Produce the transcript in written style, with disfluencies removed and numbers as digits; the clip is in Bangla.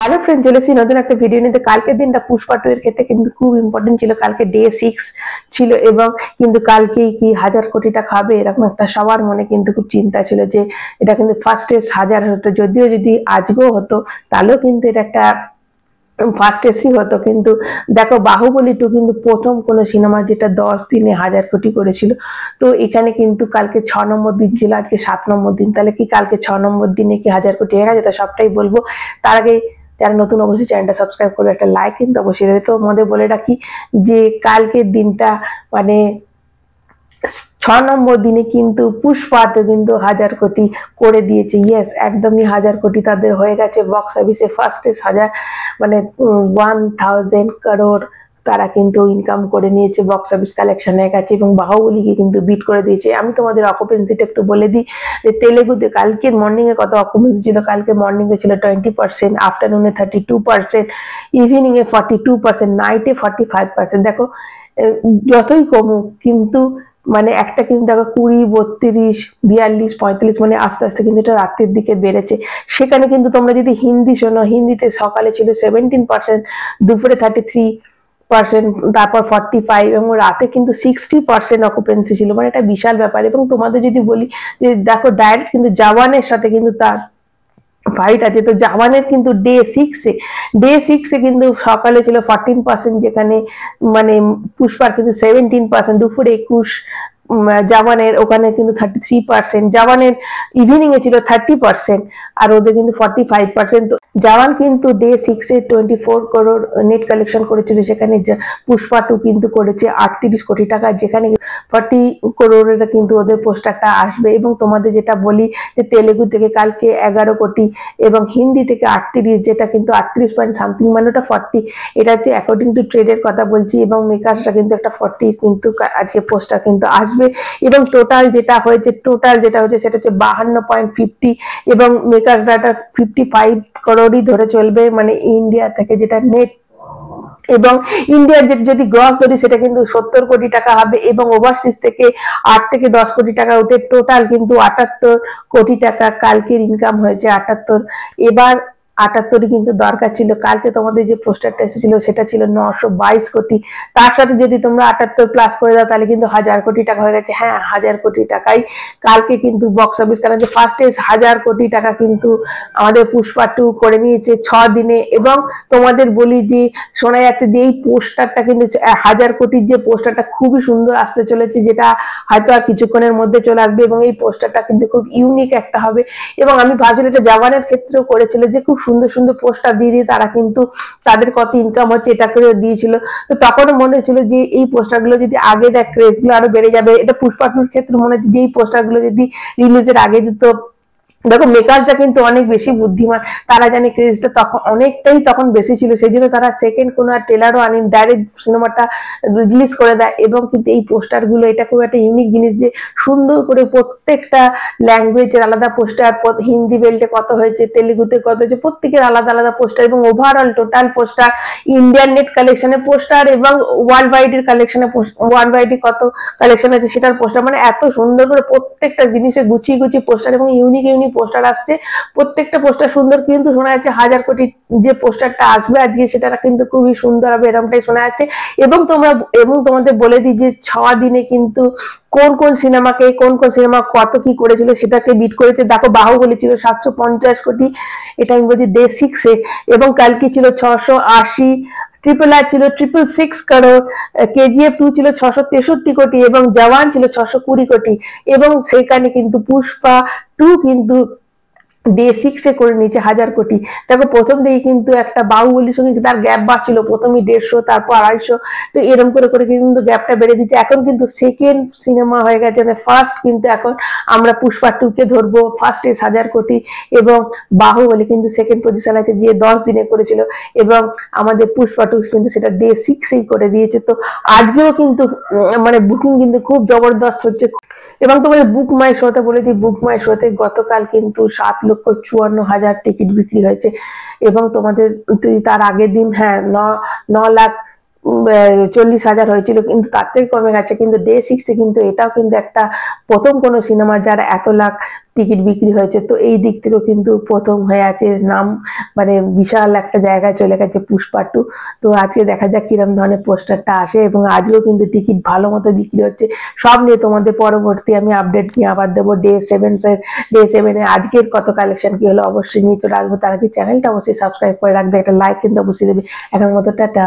हेलो फ्रेंड चले एসেছি নতুন একটা ভিডিও নিতে। কালকের দিনটা পুষ্পা 2 এর ক্ষেত্রে কিন্তু খুব ইম্পর্টেন্ট ছিল। কালকে ডে 6 ছিল এবং কিন্তু কালকেই কি 1000 কোটি টাকা হবে এরকম একটা সবার মনে কিন্তু খুব চিন্তা ছিল যে এটা কিন্তু ফার্স্টেস্ট 1000 হতো, যদিও যদি আজকেও হতো তাহলেও কিন্তু এটা একটা ফার্স্টেস্টই হতো। কিন্তু দেখো বাহুবলী 2 কিন্তু প্রথম কোনো সিনেমা যেটা 10 দিনে 1000 কোটি করেছিল। তো এখানে কিন্তু কালকে 6 নম্বর দিন ছিল, আজকে 7 নম্বর দিন। তাহলে কি কালকে 6 নম্বর দিনে কি 1000 কোটি হয়ে গেছে? তা সবটাই বলবো। তার আগে যারা নতুন অবশ্যই চ্যানেলটা সাবস্ক্রাইব করবে, একটা লাইক কিন্তু অবশ্যই দেবে। তো আমাদের বলে রাখি যে কালকের দিনটা মানে 6 নম্বর দিনে কিন্তু পুষ্পা কিন্তু 1000 কোটি করে দিয়েছে। ইয়েস, একদমই 1000 কোটি তাদের হয়ে গেছে। বক্স অফিসে ফার্স্টেস্ট 1000 মানে 1000 করোড় তারা কিন্তু ইনকাম করে নিয়েছে বক্স অফিস কালেকশনের কাছে এবং বাহুবলীকে কিন্তু বিট করে দিয়েছে। আমি তোমাদের অকুপেন্সিটা একটু বলে দিই যে তেলেগুতে কালকে মর্নিং এ কত অকুপেন্সি ছিল। কালকে মর্নিং এ ছিল 20%, আফটারনুনে 32%, ইভিনিং এ 42%, নাইটে 45%। দেখো যতই কমুক কিন্তু মানে একটা কিন্তু দেখো 20, 32, 42, 45 মানে আস্তে আস্তে কিন্তু এটা রাতের দিকে বেড়েছে। সেখানে কিন্তু তোমরা যদি হিন্দি শোনো, হিন্দিতে সকালে ছিল 17%, দুপুরে 33%, তারপর 45 এবং রাতে কিন্তু 60% অকুপেন্সি ছিল। মানে এটা বিশাল ব্যাপার। এবং তোমাদের যদি বলি যে দেখো ডাইরেক্ট কিন্তু জওয়ানের সাথে কিন্তু তার ফাইট আছে। তো জওয়ানের কিন্তু ডে 6 এ কিন্তু সকালে ছিল 14%, যেখানে মানে পুষ্পার কিন্তু 17%, দুপুরে 21, জওয়ানের ওখানে কিন্তু 33%, জওয়ানের ইভিনিং এ ছিল 30% আর ওদের কিন্তু 45%। তো জওয়ান কিন্তু ডে 6 এ 24 করোড় নেট কালেকশন করেছিল, সেখানে পুষ্পা 2 কিন্তু করেছে 38 কোটি টাকা, যেখানে 40 করোড়ের কিন্তু ওদের পোস্টারটা আসবে। এবং তোমাদের যেটা বলি যে তেলেগু থেকে কালকে 11 কোটি এবং হিন্দি থেকে 38, যেটা কিন্তু 38 পয়েন্ট সামথিং মানে ওটা 40। এটা হচ্ছে অ্যাকর্ডিং টু ট্রেডের কথা বলছি এবং মেকার্সরা কিন্তু একটা 40 কিন্তু আজকে পোস্টার কিন্তু আসবে। এবং টোটাল যেটা হয়েছে সেটা হচ্ছে 52.50 এবং মেকার্সরা 55 করোড়ই ধরে চলবে মানে ইন্ডিয়া থেকে যেটা নেট। এবং ইন্ডিয়ার যদি গ্রস ধরি সেটা কিন্তু 70 কোটি টাকা হবে এবং ওভারসিজ থেকে 8 থেকে 10 কোটি টাকা উঠে টোটাল কিন্তু 78 কোটি টাকা কালকের ইনকাম হয়েছে। 78, এবার 78ই কিন্তু দরকার ছিল। কালকে তোমাদের যে পোস্টারটা এসেছিল সেটা ছিল 922 কোটি, তার সাথে যদি তোমরা 78 প্লাস করে দাও তাহলে কিন্তু 1000 কোটি টাকা হয়ে গেছে। হ্যাঁ, 1000 কোটি টাকাই কালকে কিন্তু বক্স অফিস কারণ যে ফার্স্টেস্ট 1000 কোটি টাকা কিন্তু আমাদের পুষ্পা 2 করে নিয়েছে 6 দিনে। এবং তোমাদের বলি যে শোনা যাচ্ছে যে এই পোস্টারটা কিন্তু 1000 কোটির যে পোস্টারটা খুবই সুন্দর আসতে চলেছে, যেটা হয়তো আর কিছুক্ষণের মধ্যে চলে আসবে এবং এই পোস্টারটা কিন্তু খুব ইউনিক একটা হবে। এবং আমি ভাবছিলাম এটা জওয়ানের ক্ষেত্রেও করেছিল যে খুব সুন্দর সুন্দর পোস্টার দিয়ে তারা কিন্তু তাদের কত ইনকাম হচ্ছে এটা করে দিয়েছিল। তো তখনও মনে হচ্ছিল যে এই পোস্টারগুলো যদি আগে দেয় ক্রেজগুলো আরো বেড়ে যাবে। এটা পুষ্পা 2 ক্ষেত্রে মনে হচ্ছে যে এই পোস্টারগুলো যদি রিলিজের আগে দিত। দেখো মেকার্সরা কিন্তু অনেক বেশি বুদ্ধিমান, তারা জানে ক্রেজটা তখন অনেকটাই তখন বেশি ছিল, সেই জন্য তারা সেকেন্ড কোনো ট্রেলারও আনি, ডাইরেক্ট সিনেমাটা রিলিজ করে দেয়। এবং কিন্তু এই পোস্টারগুলো এটা খুব একটা ইউনিক জিনিস যে সুন্দর করে প্রত্যেকটা ল্যাঙ্গুয়েজের আলাদা পোস্টার, হিন্দি বেল্টে কত হয়েছে, তেলেগুতে কত হয়েছে, প্রত্যেকের আলাদা আলাদা পোস্টার এবং overall total poster, Indian net কালেকশনের পোস্টার এবং ওয়ার্ল্ড ওয়াইডের কালেকশনে ওয়ার্ল্ড ওয়াইডে কত কালেকশন আছে সেটার পোস্টার। মানে এত সুন্দর করে প্রত্যেকটা জিনিসে গুছিয়ে গুছিয়ে পোস্টার এবং ইউনিক ইউনিক পোস্টার আসছে। প্রত্যেকটা পোস্টার সুন্দর, কিন্তু শোনা যাচ্ছে 1000 কোটি যে পোস্টারটা আসবে আজকে সেটা কিন্তু খুবই সুন্দর হবে এরকমটাই শোনা যাচ্ছে। এবং তোমাদের বলে দিই যে 6 দিনে কিন্তু কোন কোন সিনেমা কত কি করেছিল সেটাকে বিট করেছে। দেখো বাহুবলী ছিল 750 কোটি, এটা আমি বলছি ডে 6 এ, এবং কালকে ছিল 680, RRR ছিল 666 করোড়, KGF 2 ছিল 663 কোটি এবং জওয়ান ছিল 620 কোটি। এবং সেখানে কিন্তু পুষ্পা 2 কিন্তু ডে 6 এ করে নিচে 1000 কোটি। দেখো প্রথম দিকে কিন্তু একটা বাহুবলীর সঙ্গে তার গ্যাপ বাড়ছিল, প্রথমে 150, তারপর 250, তো এরকম করে করে কিন্তু গ্যাপটা বেড়ে দিচ্ছে। এখন কিন্তু সেকেন্ড সিনেমা হয়ে গেছে, মানে ফার্স্ট কিন্তু এখন আমরা পুষ্পা 2 কে ধরবো ফার্স্টেস্ট 1000 কোটি এবং বাহুবলী কিন্তু সেকেন্ড পজিশন আছে যে 10 দিনে করেছিল এবং আমাদের পুষ্পা 2 কিন্তু সেটা ডে 6 এই করে দিয়েছে। তো আজকেও কিন্তু মানে বুকিং কিন্তু খুব জবরদস্ত হচ্ছে। এবং তোমাদের বুক মাই শোতে বলে দিই, বুক মাই শোতে গতকাল কিন্তু 7,54,000 টিকিট বিক্রি হয়েছে এবং তোমাদের তার আগের দিন 9 লাখ 40,000 হয়েছিল, কিন্তু তার থেকে কমে গেছে। কিন্তু ডে 6 কিন্তু এটাও কিন্তু একটা প্রথম কোনো সিনেমা যার এত লাখ টিকিট বিক্রি হয়েছে। তো এই দিক থেকেও কিন্তু প্রথম হয়ে আছে, নাম মানে বিশাল একটা জায়গায় চলে গেছে পুষ্পা 2। তো আজকে দেখা যাক কিরম ধরনের পোস্টারটা আসে, এবং আজকেও কিন্তু টিকিট ভালো মতো বিক্রি হচ্ছে। সব নিয়ে তোমাদের পরবর্তী আমি আপডেট নিয়ে আবার দেবো। ডে 7 আজকের কত কালেকশন কি হলো অবশ্যই নিয়ে চলে আসবো। তার আগে চ্যানেলটা অবশ্যই সাবস্ক্রাইব করে রাখবে, একটা লাইক কিন্তু অবশ্যই দেবে। এখন মতো টাটা।